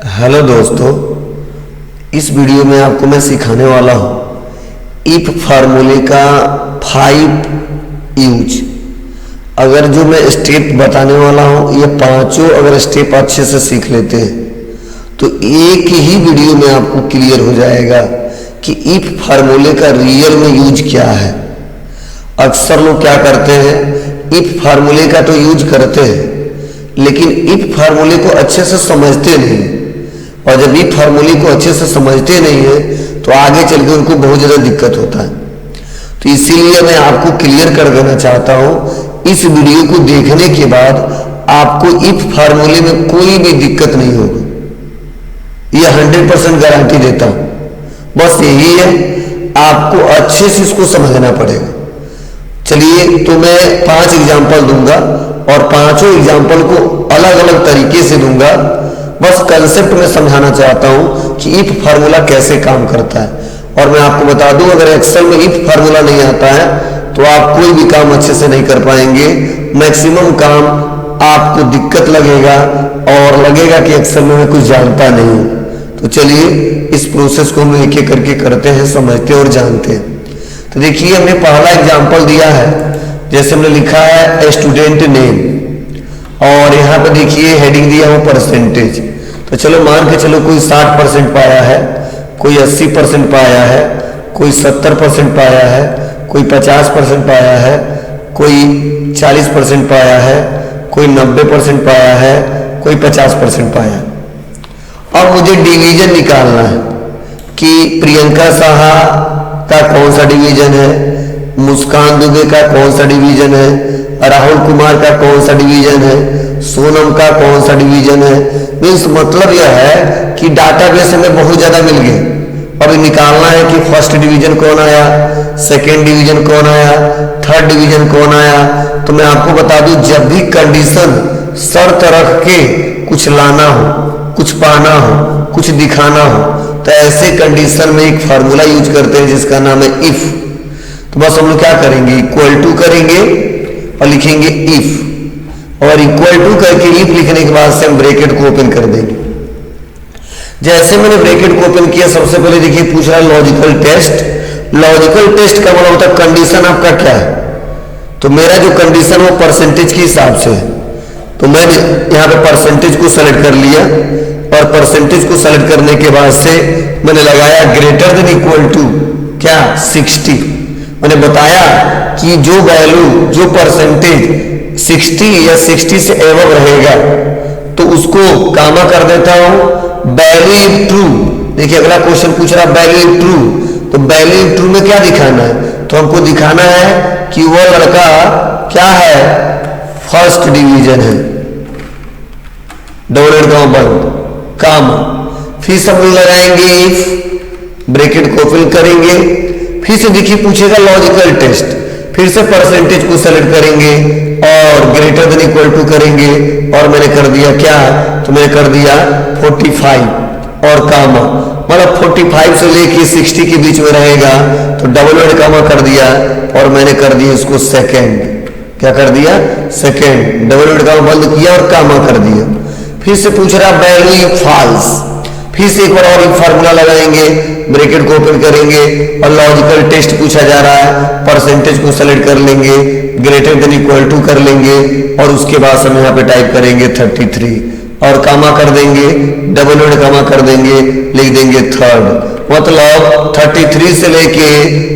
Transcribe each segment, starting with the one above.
Hello दोस्तों, इस video में आपको मैं सिखाने वाला हूँ इफ फार्मूले का 5 यूज। अगर जो मैं स्टेप बताने वाला हूँ ये पांचों अगर स्टेप अच्छे से सीख लेते हैं तो एक ही वीडियो में आपको क्लियर हो जाएगा कि इफ फार्मूले का रियल में यूज क्या है। अक्सर लोग क्या करते हैं, इफ फार्मूले का तो यूज करते हैं लेकिन इफ फार्मूले को अच्छे से समझते नहीं, और जब इफ फार्मूले को अच्छे से समझते नहीं है तो आगे चल के उनको बहुत ज़्यादा दिक्कत होता है। तो इसीलिए मैं आपको क्लियर कर देना चाहता हूँ, इस वीडियो को देखने के बाद आपको इफ फार्मूले में कोई भी दिक्कत नहीं होगी, ये 100% गारंटी देता हूँ। बस यही है, आपको अच्छे से इसको समझना पड़ेगा। चलिए, तो मैं 5 एग्जाम्पल दूंगा और पांचों एग्जाम्पल को अलग अलग तरीके से दूंगा। बस कंसेप्ट में समझाना चाहता हूं कि इफ फार्मूला कैसे काम करता है। और मैं आपको बता दूं, अगर एक्सेल में इफ फार्मूला नहीं आता है तो आप कोई भी काम अच्छे से नहीं कर पाएंगे। मैक्सिमम काम आपको दिक्कत लगेगा और लगेगा कि एक्सेल में मैं कुछ जानता नहीं हूं। तो चलिए, इस प्रोसेस को हम एक एक करके करते हैं, समझते और जानते हैं। तो देखिए, हमने पहला एग्जाम्पल दिया है, जैसे हमने लिखा है स्टूडेंट नेम, और यहाँ पे देखिए हेडिंग दिया है परसेंटेज। तो चलो मान के चलो कोई 60% पाया है, कोई 80% पाया है, कोई 70% पाया है, कोई 50% पाया है, कोई 40% पाया है, कोई 90% पाया है, कोई 50% पाया है। अब मुझे डिवीजन निकालना है कि प्रियंका साहा का कौन सा डिवीजन है, मुस्कान दुबे का कौन सा डिवीजन है, राहुल कुमार का कौन सा डिवीजन है, सोनम का कौन सा डिवीजन है। मीन्स मतलब यह है कि डाटाबेस में बहुत ज्यादा मिल गए। अब निकालना है कि फर्स्ट डिवीजन कौन आया, सेकेंड डिवीजन कौन आया, थर्ड डिवीजन कौन आया। तो मैं आपको बता दूं, जब भी कंडीशन शर्त रख के कुछ लाना हो, कुछ पाना हो, कुछ दिखाना हो, तो ऐसे कंडीशन में एक फार्मूला यूज करते हैं जिसका नाम है इफ। तो बस हम लोग क्या करेंगे, इक्वल टू करेंगे और लिखेंगे इफ, और इक्वल टू करके इफ लिखने के बाद से हम ब्रैकेट को ओपन कर देंगे। जैसे मैंने ब्रैकेट को ओपन किया, सबसे पहले देखिए पूछ रहा है लॉजिकल टेस्ट। लॉजिकल टेस्ट का मतलब होता है कंडीशन आपका क्या है। तो मेरा जो कंडीशन वो परसेंटेज के हिसाब से है, तो मैंने यहाँ पे परसेंटेज को सेलेक्ट कर लिया, और परसेंटेज को सेलेक्ट करने के बाद से मैंने लगाया ग्रेटर देन इक्वल टू क्या 60। मैंने बताया कि जो वैल्यू, जो परसेंटेज 60 या 60 से एबव रहेगा तो उसको कामा कर देता हूं वैल्यू इफ ट्रू। देखिए अगला क्वेश्चन पूछ रहा वैल्यू इफ ट्रू, तो वैल्यू इफ ट्रू में क्या दिखाना है, तो हमको दिखाना है कि वो लड़का क्या है, फर्स्ट डिवीजन है, डबल एंड बंद कामा। फिर सब लगाएंगे इफ, ब्रैकेट को फिल करेंगे, फिर से देखिए पूछेगा लॉजिकल टेस्ट, फिर से परसेंटेज को सेलेक्ट करेंगे और ग्रेटर देन इक्वल टू करेंगे, और मैंने कर दिया क्या, तो मैंने कर दिया 45 और कामा। मतलब 45 से लेके 60 के बीच में रहेगा तो डबल वर्ड कामा कर दिया, और मैंने कर दिया इसको सेकेंड। क्या कर दिया, सेकेंड। डबल वर्ड कामा बंद किया और कामा कर दिया। फिर से पूछ रहा वैल्यू फॉल्स, फिर से एक बार और एक फार्मूला लगाएंगे, ब्रैकेट को ओपन करेंगे और लॉजिकल टेस्ट पूछा जा रहा है, परसेंटेज को सेलेक्ट कर लेंगे, ग्रेटर देन इक्वल टू कर लेंगे, और उसके बाद हम यहाँ पे टाइप करेंगे 33 और कामा कर देंगे, डबल वर्ड कामा कर देंगे, लिख देंगे थर्ड। मतलब 33 से लेके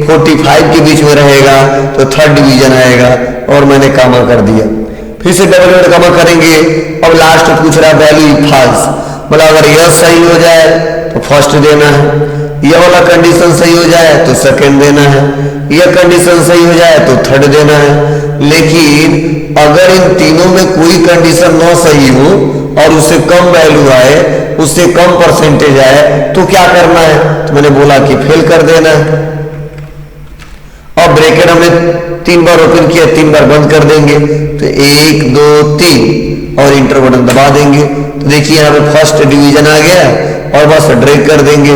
45 के बीच में रहेगा तो थर्ड डिवीजन आएगा, और मैंने कामा कर दिया। फिर से डबल वर्ड कामा करेंगे, अब लास्ट पूछ रहा वैल्यू फॉल्स, मतलब अगर यह सही हो जाए तो फर्स्ट देना है, यह वाला कंडीशन सही हो जाए तो सेकंड देना है, यह कंडीशन सही हो जाए तो थर्ड देना है। लेकिन अगर इन तीनों में कोई कंडीशन न सही हो और उससे कम वैल्यू आए, उससे कम परसेंटेज आए, तो क्या करना है, तो मैंने बोला कि फेल कर देना है। और ब्रैकेट हमने 3 बार ओपन किया, 3 बार बंद कर देंगे, तो 1 2 3 और इंटर बटन दबा देंगे। तो देखिए यहाँ पे फर्स्ट डिवीजन आ गया, और बस ड्रैग कर देंगे,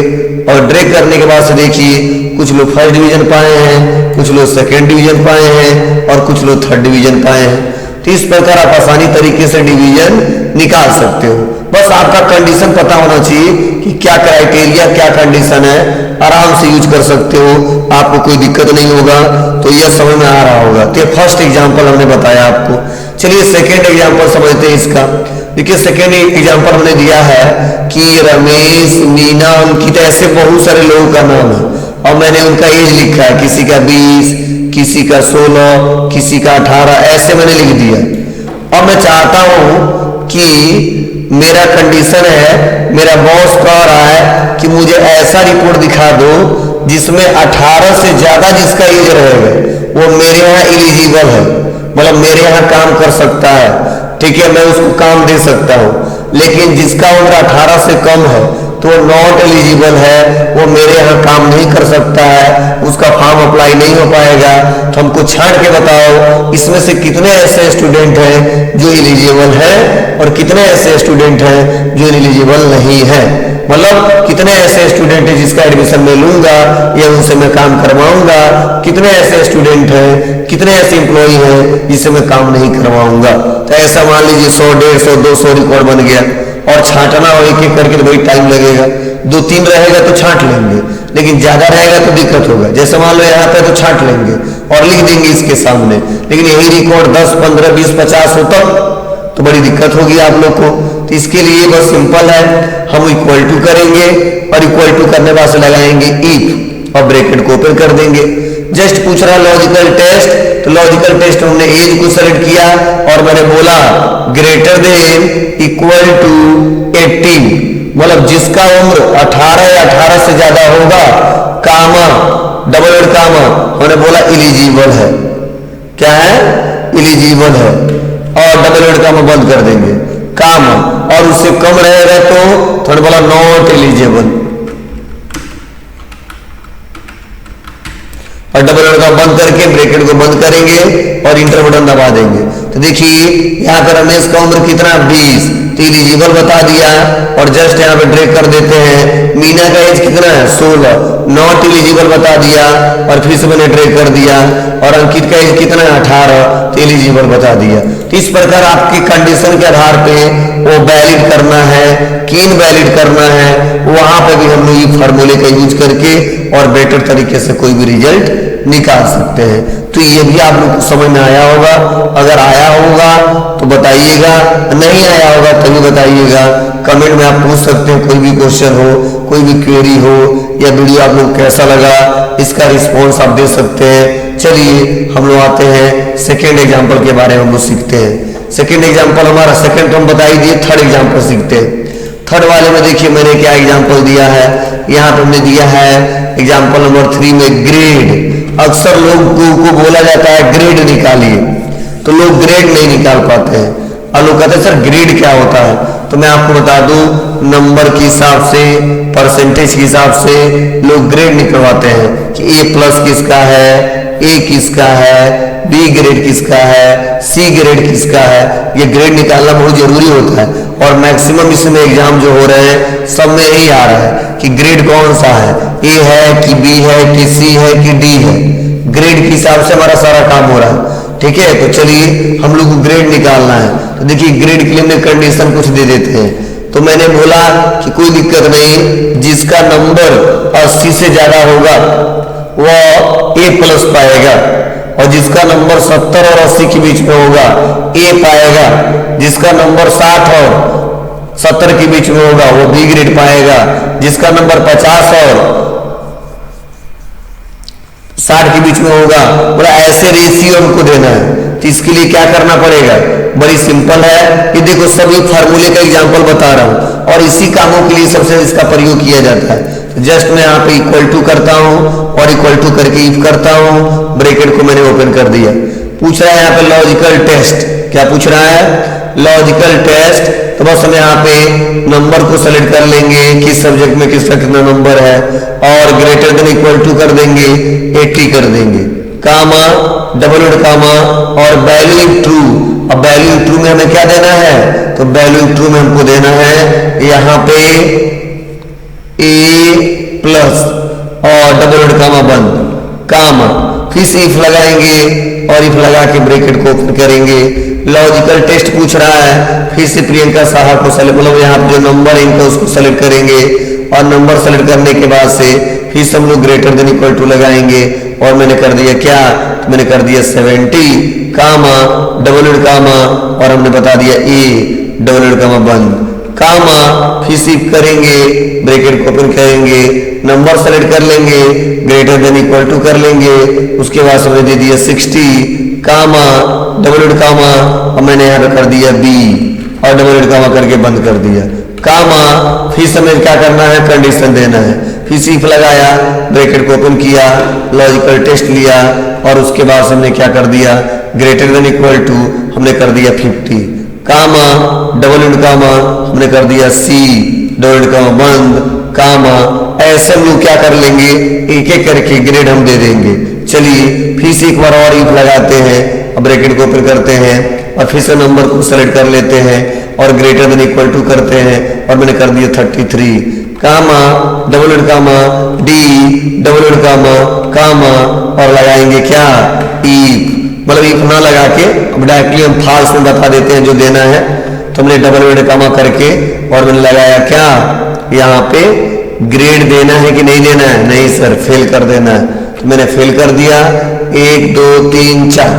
और ड्रैग करने के बाद से देखिए कुछ लोग फर्स्ट डिवीजन पाए हैं, कुछ लोग सेकेंड डिवीजन पाए हैं, और कुछ लोग थर्ड डिवीजन पाए हैं। तो इस प्रकार आप आसानी तरीके से डिवीजन निकाल सकते हो। बस आपका कंडीशन पता होना चाहिए कि क्या क्राइटेरिया, क्या कंडीशन है, आराम से यूज कर सकते हो, आपको कोई दिक्कत नहीं होगा। तो यह समझ में आ रहा होगा। तो फर्स्ट एग्जांपल हमने बताया आपको। चलिए सेकेंड एग्जांपल समझते हैं इसका। देखिए सेकेंड एग्जांपल हमने दिया है कि रमेश, मीना, अंकित, ऐसे बहुत सारे लोगों का नाम है और मैंने उनका एज लिखा है, किसी का 20, किसी का 16, किसी का 18, ऐसे मैंने लिख दिया। अब मैं चाहता हूं कि मेरा कंडीशन है, मेरा बॉस कह रहा है कि मुझे ऐसा रिपोर्ट दिखा दो जिसमें 18 से ज्यादा जिसका एज रहेगा वो मेरे यहाँ एलिजिबल है, मतलब मेरे यहाँ काम कर सकता है, ठीक है, मैं उसको काम दे सकता हूँ। लेकिन जिसका उम्र 18 से कम है तो नॉट एलिजिबल है, वो मेरे यहाँ काम नहीं कर सकता है, उसका फॉर्म अप्लाई नहीं हो पाएगा। तो हमको छांट के बताओ इसमें से कितने ऐसे स्टूडेंट हैं जो एलिजिबल है और कितने ऐसे स्टूडेंट हैं जो एलिजिबल नहीं है। मतलब कितने ऐसे स्टूडेंट हैं जिसका एडमिशन मैं लूंगा या उनसे मैं काम करवाऊंगा, कितने ऐसे स्टूडेंट हैं, कितने ऐसे एम्प्लॉय हैं जिससे मैं काम नहीं करवाऊंगा। तो ऐसा मान लीजिए 100, 150, 200 रिकॉर्ड बन गया और छांटना और एक एक करके तो वही टाइम लगेगा। 2-3 रहेगा तो छांट लेंगे, लेकिन ज्यादा रहेगा तो दिक्कत होगा। जैसे मान लो यहाँ पे तो छांट लेंगे और लिख देंगे इसके सामने, लेकिन यही रिकॉर्ड 10, 15, 20, 50 होता तो बड़ी दिक्कत होगी आप लोग को। तो इसके लिए बस सिंपल है, हम इक्वल टू करेंगे और इक्वल टू करने बाद से लगाएंगे इफ और ब्रैकेट को ओपन कर देंगे। जस्ट पूछ रहा लॉजिकल टेस्ट, तो लॉजिकल टेस्ट हमने एज को सेलेक्ट किया और मैंने बोला ग्रेटर देन इक्वल टू 18, मतलब जिसका उम्र 18 या 18 से ज्यादा होगा, कामा, डबल वर्ड कामा, हमने बोला एलिजिबल है। क्या है? एलिजिबल है, और डबल वर्ड कामा बंद कर देंगे, कामा, और उससे कम रहेगा तो हमने बोला नॉट एलिजिबल, और डबल वर्ड का बंद करके ब्रैकेट को बंद करेंगे और इंटर बटन दबा देंगे। तो देखिए यहाँ पर रमेश का उम्र कितना, 20, तो एलिजिबल बता दिया और जस्ट यहाँ पे ड्रैग कर देते हैं। मीना का एज कितना है, 16, नॉट एलिजिबल बता दिया और फिर से मैंने ड्रैग कर दिया। और अंकित का एज कितना है, 18, तो एलिजिबल बता दिया। तो इस प्रकार आपकी कंडीशन के आधार पे वो वैलिड करना है कि इनवैलिड करना है, वहां पे भी हम लोग ये फार्मूले का यूज करके और बेटर तरीके से कोई भी रिजल्ट निकाल सकते हैं। तो ये भी आप लोग को समझ में आया होगा। अगर आया होगा तो बताइएगा, नहीं आया होगा तभी बताइएगा। कमेंट में आप पूछ सकते हैं, कोई भी क्वेश्चन हो, कोई भी क्वेरी हो, या वीडियो आप लोग कैसा लगा इसका रिस्पॉन्स आप दे सकते हैं। चलिए हम लोग आते हैं सेकेंड एग्जाम्पल के बारे में हम लोग सीखते हैं। सेकेंड एग्जाम्पल हमारा सेकेंड तो हम बता ही दिए, थर्ड एग्जाम्पल सीखते हैं। थर्ड वाले में देखिए मैंने क्या एग्जाम्पल दिया है, यहाँ पे हमने दिया है एग्जाम्पल नंबर 3 में ग्रेड। अक्सर लोगों को बोला जाता है ग्रेड निकालिए, तो लोग ग्रेड नहीं निकाल पाते हैं और लोग कहते हैं सर ग्रेड क्या होता है। तो मैं आपको बता दूं, नंबर के हिसाब से, परसेंटेज के हिसाब से लोग ग्रेड निकलवाते हैं कि A+ किसका है, A किसका है, B ग्रेड किसका है, C ग्रेड किसका है। ये ग्रेड निकालना बहुत जरूरी होता है और मैक्सिमम इसमें एग्जाम जो हो रहे हैं सब में यही आ रहा है कि ग्रेड कौन सा है, A है कि B है कि C है कि D है। ग्रेड के हिसाब से हमारा सारा काम हो रहा है, ठीक है। तो चलिए हम लोग को ग्रेड निकालना है। तो देखिए ग्रेड के लिए हमने कंडीशन कुछ दे देते हैं। तो मैंने बोला कि कोई दिक्कत नहीं, जिसका नंबर 80 से ज्यादा होगा वो A+ पाएगा, और जिसका नंबर 70 और 80 के बीच में होगा A पाएगा, जिसका नंबर 60 और 70 के बीच में होगा वो B ग्रेड पाएगा, जिसका नंबर 50 और 60 के बीच में होगा, बोला ऐसे रेशियो हमको देना है। तो इसके लिए क्या करना पड़ेगा, बड़ी सिंपल है। ये देखो सभी फार्मूले का एग्जांपल बता रहा हूं और इसी कामों के लिए सबसे इसका प्रयोग किया जाता है। तो जस्ट मैं यहाँ पे इक्वल टू करता हूं और इक्वल टू करके इफ करता हूं, ब्रैकेट को मैंने ओपन कर दिया। पूछ रहा है यहाँ पे लॉजिकल टेस्ट, क्या पूछ रहा है, लॉजिकल टेस्ट। तो बस हम यहाँ पे नंबर को सेलेक्ट कर लेंगे, किस सब्जेक्ट में किसका कितना नंबर है, और ग्रेटर देन इक्वल टू कर देंगे, 80 कर देंगे, कामा, डबल वर्ड कामा, और वैल्यू ट्रू। अब वैल्यू ट्रू में हमें क्या देना है, तो वैल्यू ट्रू में हमको देना है यहाँ पे A+ और डबल वर्ड कामा बंद, कामा, फिर से इफ लगाएंगे और इफ लगा के ब्रैकेट को ओपन करेंगे। लॉजिकल टेस्ट पूछ रहा है, फिर से प्रियंका साहा को सेलेक्ट, मतलब यहाँ पे जो नंबर है इनका उसको सेलेक्ट करेंगे और नंबर सेलेक्ट करने के बाद से फिर से हम लोग ग्रेटर देन इक्वल टू लगाएंगे और मैंने कर दिया क्या, तो मैंने कर दिया 70 कामा डबल एड कामा और हमने बता दिया ए डबल एड कामा बंद कामा, फिर सिर्फ करेंगे ब्रैकेट को ओपन करेंगे, नंबर सेलेक्ट कर लेंगे, ग्रेटर देन इक्वल टू कर लेंगे, उसके बाद हमने दे दिया 60 कामा डबल एड कामा और मैंने यहाँ पे कर दिया बी और डबल एड कामा करके बंद कर दिया कामा, फिर हमें क्या करना है, कंडीशन देना है, फिर सिर्फ लगाया ब्रैकेट को ओपन किया, लॉजिकल टेस्ट लिया और उसके बाद हमने क्या कर दिया, ग्रेटर देन इक्वल टू हमने कर दिया 50 कामा डबल एड कामा हमने कर दिया सी डबल एड कामा बंद कामा। ऐसे हम लोग क्या कर लेंगे, एक एक करके ग्रेड हम दे देंगे। चलिए फिर से एक बार और इफ लगाते हैं, अब ब्रैकेट को ओपन करते हैं और फिर से नंबर को सेलेक्ट कर लेते हैं और ग्रेटर देन इक्वल टू करते हैं और मैंने कर दिया 33 कामा डबल एड कामा डी डबल एड कामा और लगाएंगे क्या, इफ, मतलब इफ ना लगा के अब डायरेक्टली हम फाल्स में बता देते हैं जो देना है। तो हमने डबल एड कामा करके और मैंने लगाया क्या, यहाँ पे ग्रेड देना है कि नहीं देना है, नहीं सर फेल कर देना है, तो मैंने फेल कर दिया। 1 2 3 4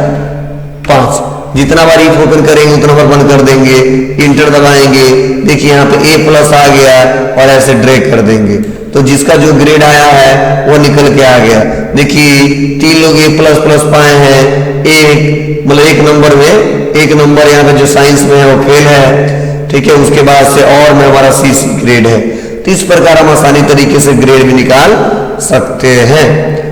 5 जितना बार इफ ओपन करेंगे उतना बार बंद कर देंगे, इंटर दबाएंगे, देखिए यहाँ पे ए प्लस आ गया और ऐसे ड्रैग कर देंगे तो जिसका जो ग्रेड आया है वो निकल के आ गया। देखिए 3 लोग ए प्लस प्लस पाए हैं, एक मतलब एक नंबर में एक नंबर यहाँ पे जो साइंस में है वो फेल है, ठीक है, उसके बाद से और में हमारा सी ग्रेड है। तो इस प्रकार हम आसानी तरीके से ग्रेड भी निकाल सकते हैं।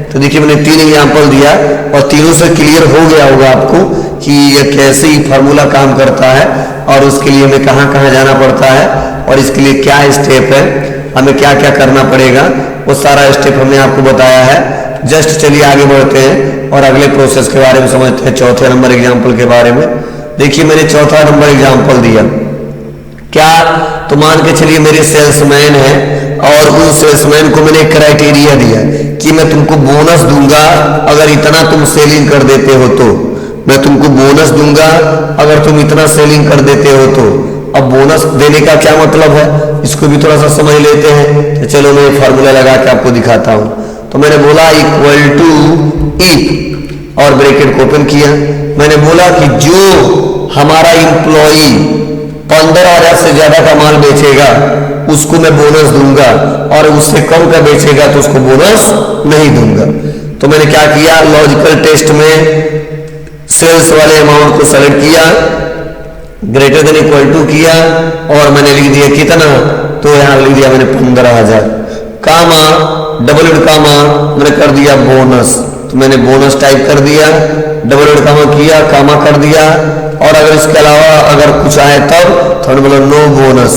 तो देखिए मैंने 3 एग्जाम्पल दिया और तीनों से क्लियर हो गया होगा आपको कि यह कैसे ही फार्मूला काम करता है और उसके लिए हमें कहाँ कहाँ जाना पड़ता है और इसके लिए क्या स्टेप है, हमें क्या क्या करना पड़ेगा, वो सारा स्टेप हमने आपको बताया है। जस्ट चलिए आगे बढ़ते हैं और अगले प्रोसेस के बारे में समझते हैं, चौथे नंबर एग्जाम्पल के बारे में। देखिए मैंने चौथा नंबर एग्जाम्पल दिया क्या, तो मान के चलिए मेरे सेल्समैन है और उस सेल्समैन को मैंने क्राइटेरिया दिया कि मैं तुमको बोनस दूंगा अगर इतना तुम सेलिंग कर देते हो, तो मैं तुमको बोनस दूंगा अगर तुम इतना सेलिंग कर देते हो। तो अब बोनस देने का क्या मतलब है, इसको भी थोड़ा सा समझ लेते हैं। तो चलो मैं फार्मूला लगा के आपको दिखाता हूं। तो मैंने बोला इक्वल टू इफ और ब्रैकेट को ओपन किया, मैंने बोला कि जो हमारा इंप्लॉई 15,000 से ज्यादा का माल बेचेगा उसको मैं बोनस दूंगा और उससे कम का बेचेगा तो उसको बोनस नहीं दूंगा। तो मैंने क्या किया, लॉजिकल टेस्ट में सेल्स वाले अमाउंट को सेलेक्ट किया, ग्रेटर देन इक्वल टू किया और मैंने लिख दिया कितना, तो यहां लिख दिया मैंने 15,000 कामा डबल एड कामा मैंने कर दिया बोनस, तो मैंने बोनस टाइप कर दिया, डबल एड कामा किया, कामा कर दिया और अगर इसके अलावा अगर कुछ आए तब तो मैंने बोला नो बोनस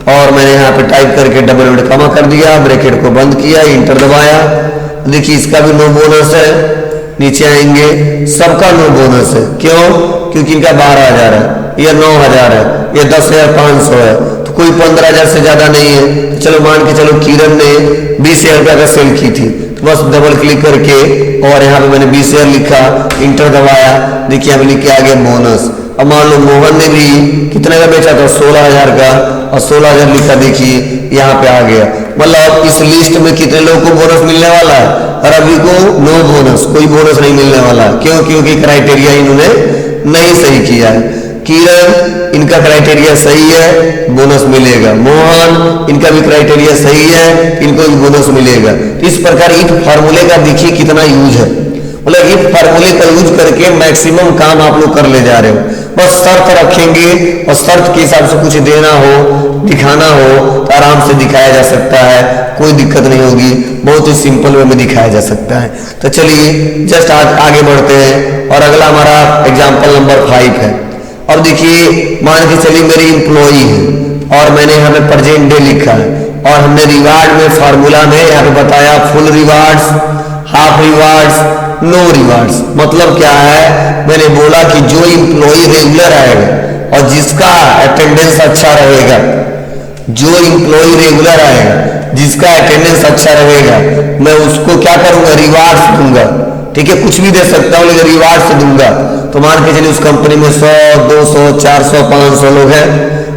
और मैंने यहाँ पे टाइप करके डबल एड कामा कर दिया, ब्रैकेट को बंद किया, इंटर दबाया। देखिए इसका भी नो बोनस है, नीचे आएंगे सबका नो बोनस है, क्यों, क्योंकि इनका 12,000 है, यह 9,000 है, यह 10,500 है, तो कोई 15,000 से ज्यादा नहीं है। तो चलो मान के चलो किरण ने 20,000 रुपया का सेल की थी, तो बस डबल क्लिक करके और यहाँ पे मैंने 20,000 लिखा, इंटर दबाया, देखिए यहाँ पे लिख के आ गया बोनस। अब मान लो मोहन ने भी कितने का बेचा था, 16,000 का और 16,000 लिखा, देखिए यहाँ पे आ गया। मतलब इस लिस्ट में कितने लोगों को बोनस मिलने वाला है, रवि को नो बोनस, कोई बोनस नहीं मिलने वाला, क्यों, क्योंकि क्राइटेरिया इन्होंने नहीं सही किया है। किरण इनका क्राइटेरिया सही है, बोनस मिलेगा, मोहन इनका भी क्राइटेरिया सही है, इनको भी बोनस मिलेगा। इस प्रकार इफ फार्मूले का देखिए कितना यूज है, मतलब इफ फार्मूले का यूज करके मैक्सिमम काम आप लोग कर ले जा रहे हो। बस शर्त रखेंगे और शर्त के हिसाब से कुछ देना हो दिखाना हो तो आराम से दिखाया जा सकता है, कोई दिक्कत नहीं होगी, बहुत ही सिंपल वे में दिखाया जा सकता है। तो चलिए जस्ट आगे बढ़ते हैं और अगला हमारा एग्जाम्पल नंबर 5 है। अब देखिए मान के चलिए मेरी इंप्लॉई है और मैंने यहाँ पे प्रेजेंट डे लिखा है और हमने रिवार्ड में फार्मूला में यहाँ पे बताया full rewards, half rewards, no rewards. मतलब क्या है, मैंने बोला कि जो इंप्लॉई रेगुलर आएगा और जिसका अटेंडेंस अच्छा रहेगा, जो इंप्लॉई रेगुलर आएगा जिसका अटेंडेंस अच्छा रहेगा, मैं उसको क्या करूंगा, रिवार्ड्स दूंगा। ठीक है, कुछ भी दे सकता हूँ लेकिन रिवार्ड से दूंगा। तो मान के चलिए उस कंपनी में 100, 200, 400, 500 लोग हैं,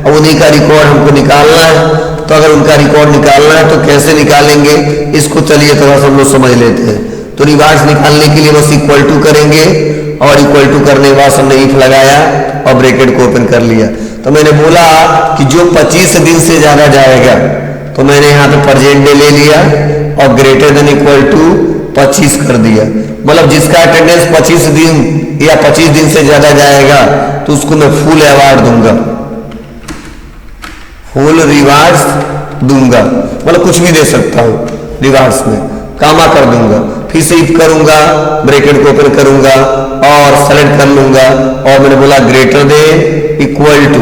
अब उन्हीं का रिकॉर्ड हमको निकालना है। तो अगर उनका रिकॉर्ड निकालना है तो कैसे निकालेंगे, इसको चलिए थोड़ा सा हम लोग समझ लेते हैं। तो रिवार्ड्स निकालने के लिए बस इक्वल टू करेंगे, और इक्वल टू करने के बाद हमने इफ लगाया और ब्रैकेट को ओपन कर लिया। तो मैंने बोला कि जो 25 दिन से ज्यादा जाएगा, तो मैंने यहाँ पे प्रेजेंट डे ले लिया और ग्रेटर देन इक्वल टू 25 कर दिया। मतलब जिसका अटेंडेंस 25 दिन या 25 दिन से ज्यादा जाएगा तो उसको मैं फुल अवार्ड दूंगा, फुल रिवार्ड्स दूंगा। मतलब कुछ भी दे सकता हूं रिवार्ड्स में, कामा कर दूंगा। फिर से इफ करूंगा, ब्रैकेट को ओपन करूंगा और सेलेक्ट कर लूंगा, और मैंने बोला ग्रेटर देन इक्वल टू,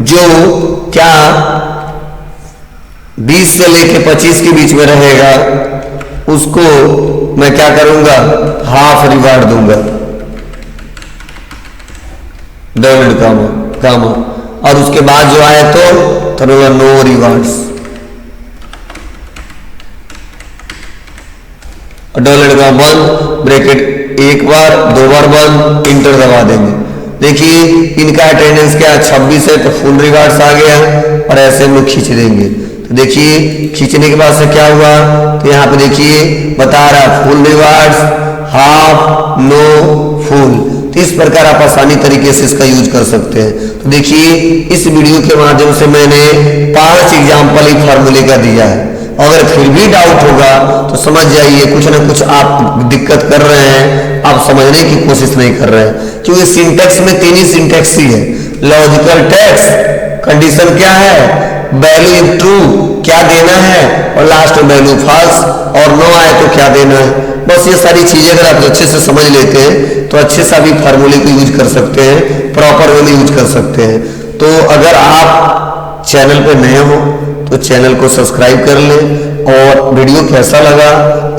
जो क्या 20 से लेके 25 के बीच में रहेगा उसको मैं क्या करूंगा, हाफ रिवार्ड दूंगा, डबल कामा कामा। और उसके बाद जो आए तो नो रिवार्ड्स, डबल का बंद, ब्रैकेट एक बार 2 बार बंद, इंटर दबा देंगे। देखिए इनका अटेंडेंस क्या 26 है तो फुल रिवार्ड्स आ गया, और ऐसे हम लोग खींच देंगे। तो देखिए खींचने के बाद से क्या हुआ, तो यहाँ पे देखिए बता रहा full rewards, half, no, full. तो इस प्रकार आप आसानी तरीके से इसका यूज कर सकते हैं। तो देखिए इस वीडियो के माध्यम से मैंने 5 एग्जाम्पल एक फार्मूले का दिया है। अगर फिर भी डाउट होगा तो समझ जाइए कुछ ना कुछ आप दिक्कत कर रहे हैं, आप समझने की कोशिश नहीं कर रहे हैं। क्योंकि सिंटेक्स में 3 ही सिंटेक्स ही है, लॉजिकल टेक्स्ट, कंडीशन क्या है, वैल्यू इफ ट्रू क्या देना है, और लास्ट में वैल्यू फॉल्स, और नो आए तो क्या देना है। बस ये सारी चीजें अगर आप अच्छे से समझ लेते हैं तो अच्छे से भी फार्मूले को यूज कर सकते हैं, प्रॉपर वे में यूज कर सकते हैं। तो अगर आप चैनल पे नए हो तो चैनल को सब्सक्राइब कर लें, और वीडियो कैसा लगा,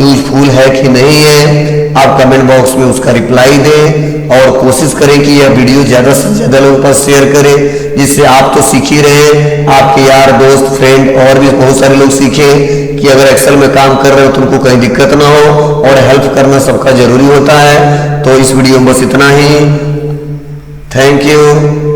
यूजफुल है कि नहीं है, आप कमेंट बॉक्स में उसका रिप्लाई दें, और कोशिश करें कि यह वीडियो ज़्यादा से ज़्यादा लोगों के पास शेयर करें, जिससे आप तो सीख ही रहे, आपके यार दोस्त फ्रेंड और भी बहुत सारे लोग सीखें कि अगर एक्सेल में काम कर रहे हो तो उनको कहीं दिक्कत ना हो, और हेल्प करना सबका जरूरी होता है। तो इस वीडियो में बस इतना ही। Thank you.